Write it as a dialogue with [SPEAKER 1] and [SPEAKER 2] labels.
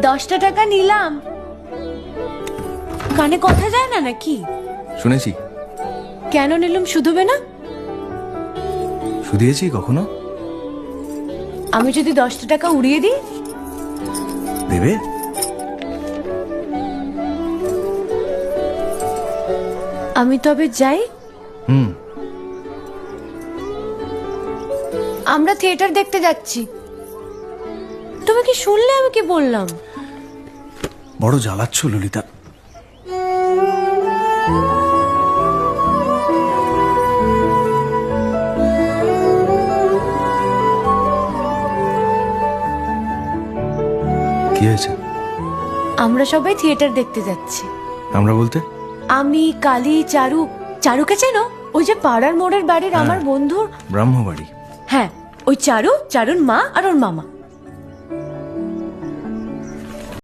[SPEAKER 1] 10টা টাকা নিলাম। কানে কথা যায় না নাকি?
[SPEAKER 2] শুনেছি।
[SPEAKER 1] কেন নিলাম? শুধুবে না?
[SPEAKER 2] শুধিয়েছি কখনো?
[SPEAKER 1] আমি যদি 10টা টাকা উড়িয়ে দিই?
[SPEAKER 2] দেবে?
[SPEAKER 1] আমি তবে যাই। আমরা থিয়েটার দেখতে যাচ্ছি। তুমি কি শুনলে আমি কি বললাম?
[SPEAKER 2] বড় জ্বালাচ্ছ ললিতা। কি হয়েছে?
[SPEAKER 1] আমরা সবাই থিয়েটার দেখতে যাচ্ছি।
[SPEAKER 2] আমরা বলতে?
[SPEAKER 1] আমি, কালী, চারু। চারুকে চেনো? ওই যে পাড়ার মোড়ের বাড়ির আমার বন্ধুর
[SPEAKER 2] ব্রাহ্মবাড়ি।
[SPEAKER 1] হ্যাঁ, ওই চারু, চারুর মা আর ওর মামা।